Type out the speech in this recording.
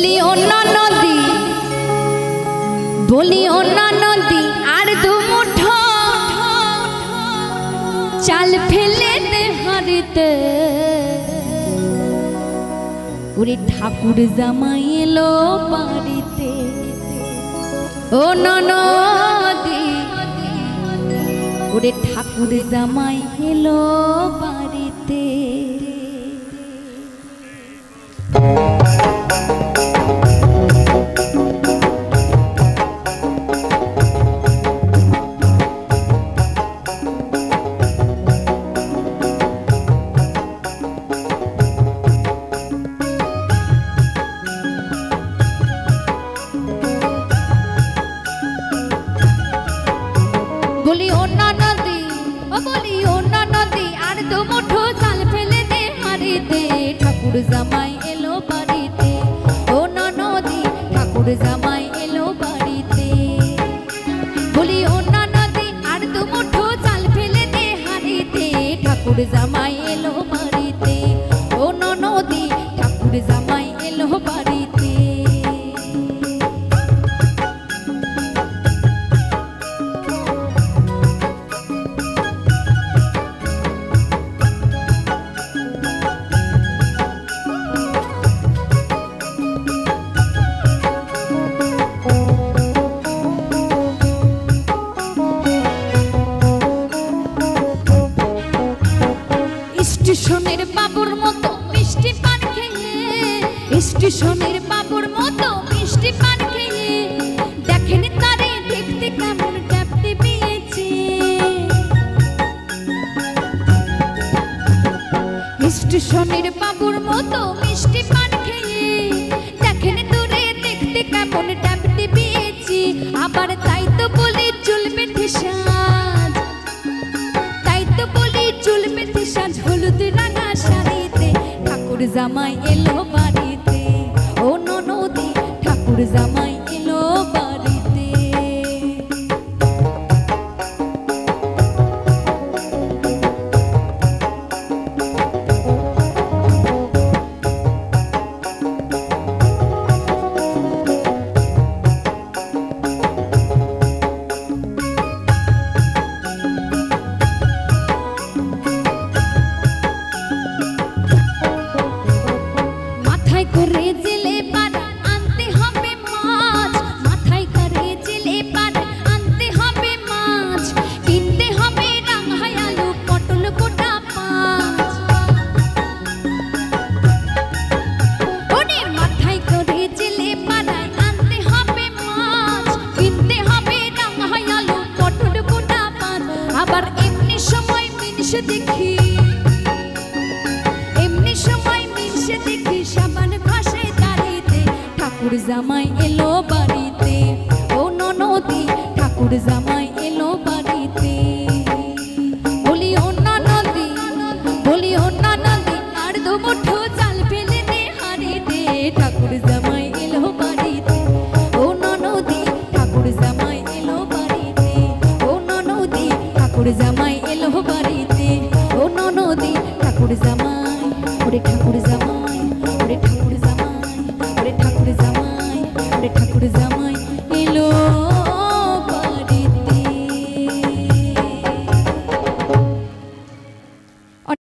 বলি অন্য নদী, বলি অন্য নদী আর দু মুঠো চাল ফেলে দে হারিতে। ওরে ঠাকুর জামাই এলো বাড়িতে, ও নদী ওরে ঠাকুর জামাই এলো বাড়িতে। বলি অন্য নদী, ও বলি অন্য নদী আর দু মুঠো চাল ফেলে দে হারিতে। ঠাকুর জামাই এলো বাড়িতে, ও নদী ঠাকুর জামাই এলো বাড়িতে। বলি অন্য নদী আর দু মুঠো চাল ফেলে দে হারিতে। ঠাকুর জামাই এলো বাড়িতে, ও নদী ঠাকুর জামাই এলো বাড়িতে। স্টেশনের বাবুর মতো মিষ্টি পান খেয়ে, স্টেশনের বাবুর মতো মিষ্টি পান খেয়ে দেখেনি তারে দেখতে কেমন ক্যাপটি পেয়েছে। স্টেশনের বাবুর মতো মিষ্টি পান খেয়ে দেখেনি তোরে দেখতে কেমন ক্যাপটি পেয়েছি। আবার তাই তো বলি চুল বেঁধে সাজ, তাই তো বলি চুল বেঁধে সাজ হলুদ রাঙা শাড়িতে। ঠাকুর জামাই এলো বাড়িতে, ও নদী ঠাকুর জামাই এলো বাড়িতে। মাথায় করে জেলে পাড়া আনতে হবে মাছ, মাথায় করে জেলে পাড়া আনতে হবে মাছ। কিনতে হবে রাঙায় আলু পটল গোটা পাঁচ। ওরে মাথায় করে জেলে পাড়ায় আনতে হবে মাছ, কিনতে হবে রাঙায় আলু পটল গোটা পাঁচ। আবার এমনি সময় মিনসে দেখি, এমনি সময় মিনসে দেখি সাবান ঘাসে দাঁড়িতে। ঠাকুর জামাই এলো বাড়িতে, ও নদী ঠাকুর জামাই এলো বাড়িতে। বলি অন্য নদী, বলি অন্য নদী আর দু মুঠো চাল ফেলে দে হারিতে। ঠাকুর জামাই এলো বাড়িতে, ও নদী ঠাকুর জামাই এলো বাড়িতে। ও নদী ঠাকুর জামাই এলো বাড়িতে, ও নদী ঠাকুর জামাই, ওরে ঠাকুর জামাই, ওরে ঠাকুর